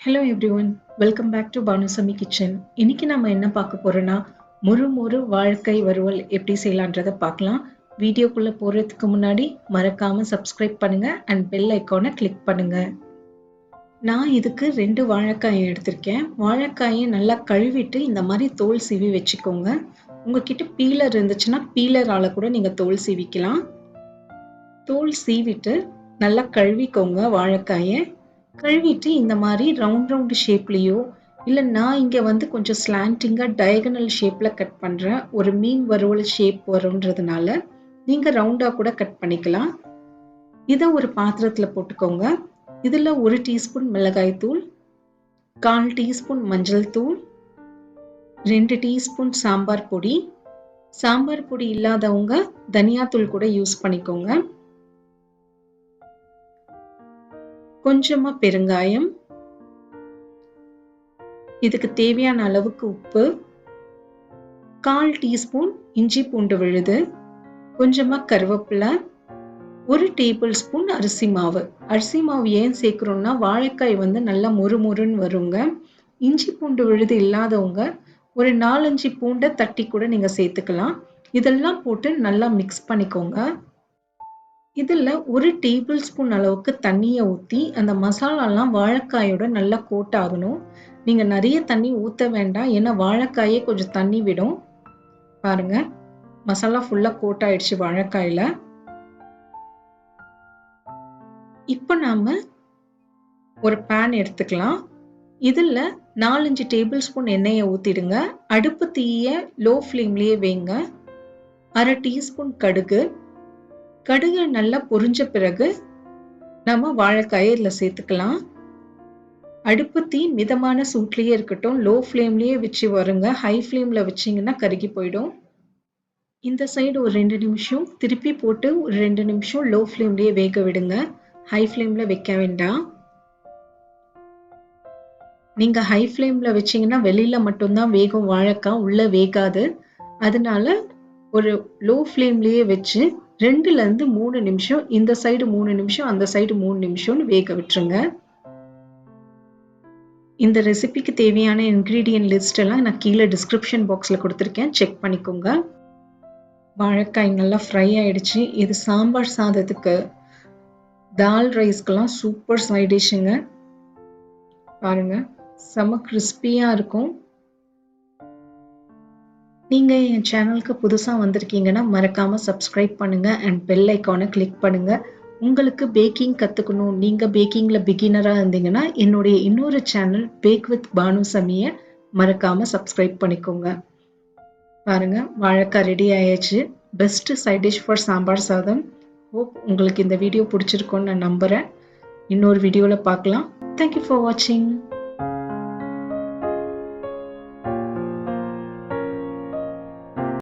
Hello everyone, welcome back to banusameekitchen. இன்னைக்கு நாம என்ன பார்க்க போறோம்னா முறு வாழைக்காய் வறுவல் எப்படி செய்யலாம்ன்றத பார்க்கலாம். வீடியோக்குள்ள போறதுக்கு முன்னாடி மறக்காம subscribe பண்ணுங்க and bell icon-ஐ click பண்ணுங்க. நான் இதுக்கு 2 வாழைக்காய் எடுத்திருக்கேன். வாழைக்காயை நல்லா கழுவிட்டு இந்த மாதிரி தோல் சீவி வெச்சுக்கோங்க. உங்ககிட்ட பீலர் இருந்துச்சுன்னா பீலரால கூட நீங்க தோல் சீவிக்கலாம். தோல் சீவிட்டு நல்லா கழுவிக்கோங்க வாழைக்காயை. கழுவிட்டு இந்த மாதிரி ரவுண்ட் ஷேப்லயோ இல்ல நான் இங்க வந்து கொஞ்சம் ஸ்லாண்டிங்கா டயகனல் ஷேப்ல கட் பண்றேன். ஒரு மீன் வறுவல் ஷேப் வரும்ன்றதுனால நீங்க ரவுண்டா கூட கட் பண்ணிக்கலாம். இத ஒரு பாத்திரத்துல போட்டுக்கோங்க. இதுல 1 டீஸ்பூன் மிளகாய் தூள், 1/4 டீஸ்பூன் மஞ்சள் தூள், 2 டீஸ்பூன் சாம்பார் பொடி. சாம்பார் பொடி இல்லாதவங்க தனியா தூள் கூட யூஸ் பண்ணிக்கோங்க. கொஞ்சமா பெருங்காயம், இதுக்கு தேவையான அளவுக்கு உப்பு, 1/4 டீஸ்பூன் இஞ்சி பூண்டு விழுது, கொஞ்சமா கருவேப்பிலை, 1 டேபிள் ஸ்பூன் அரிசி மாவு. அரிசி மாவு ஏன் சேர்க்கிறோம்னா வாழைக்காய் வந்து நல்லா மொறுன்னு வருங்க. இஞ்சி பூண்டு விழுது இல்லாதவங்க ஒரு 4-5 பூண்டை தட்டி கூட நீங்க சேர்த்துக்கலாம். இதெல்லாம் போட்டு நல்லா மிக்ஸ் பண்ணிக்கோங்க. இதுல 1 டேபிள் ஸ்பூன் அளவுக்கு தண்ணியை ஊத்தி அந்த மசாலாலாம் வாழைக்காயோட நல்லா கோட் ஆகணும். நீங்க நிறைய தண்ணி ஊத்த வேண்டாம், ஏன்னா வாழைக்காயே கொஞ்சம் தண்ணி விடும். பாருங்க, மசாலா ஃபுல்லா கோட் ஆயிடுச்சு வாழைக்காயில. இப்ப நாம ஒரு பேன் எடுத்துக்கலாம். இதுல 4-5 டேபிள் ஸ்பூன் எண்ணெயை ஊத்திடுங்க. அடுப்பு தீய லோ ஃப்ளேம்லயே வைங்க. 1/2 டீஸ்பூன் கடுகு. கடுகு நல்லா பொரிஞ்ச பிறகு நம்ம வாழைக்காயை இதுல சேர்த்துக்கலாம். அடுப்பு தீ மிதமான சூட்லயே இருக்கட்டும். லோ ஃப்ளேம்லயே வச்சு வருங்க. ஹை ஃப்ளேம்ல வச்சீங்கன்னா கருகி போயிடும். இந்த சைடு ஒரு 2 நிமிஷம் திருப்பி போட்டு ஒரு 2 நிமிஷம் லோ ஃப்ளேம்லயே வேக விடுங்க. ஹை ஃப்ளேம்ல வைக்க வேண்டாம். நீங்க ஹை ஃப்ளேம்ல வச்சீங்கன்னா வெளியில மட்டும்தான் வேகும் வாழைக்காய், உள்ள வேகாது. அதனால ஒரு லோ ஃப்ளேம்லயே வச்சு 2ல இருந்து 3 நிமிஷம், இந்த சைடு 3 நிமிஷம் அந்த சைடு 3 நிமிஷம்னு வேக விட்டுருங்க. இந்த ரெசிபிக்கு தேவையான இன்கிரீடியன்ட் லிஸ்ட் எல்லாம் நான் கீழே டிஸ்கிரிப்ஷன் பாக்ஸ்ல கொடுத்துருக்கேன், செக் பண்ணிக்கோங்க. வாழைக்காய் நல்லா ஃப்ரை ஆயிடுச்சு. இது சாம்பார் சாதத்துக்கு, தால் ரைஸ்க்கெல்லாம் சூப்பர் சைட் டிஷ்ஷுங்க. பாருங்க, செம கிறிஸ்பியா இருக்கும். நீங்க என் சேனலுக்கு புதுசா வந்திருக்கீங்கன்னா மறக்காம சப்ஸ்கிரைப் பண்ணுங்க அண்ட் பெல் ஐக்கானை கிளிக் பண்ணுங்க. உங்களுக்கு பேக்கிங் கத்துக்கணும், நீங்க பேக்கிங்ல பிகினரா இருந்தீங்கன்னா என்னுடைய இன்னொரு சேனல் பேக் வித் பானுசமியை மறக்காம சப்ஸ்கிரைப் பண்ணிக்கோங்க. பாருங்க, வாழைக்காய் ரெடி ஆயாச்சு. Best side dish for sambar சாதம். ஹோப் உங்களுக்கு இந்த வீடியோ பிடிச்சிருக்கும்னு நான் நம்புறேன். இன்னொரு வீடியோல பார்க்கலாம். தேங்க்யூ ஃபார் வாட்சிங்.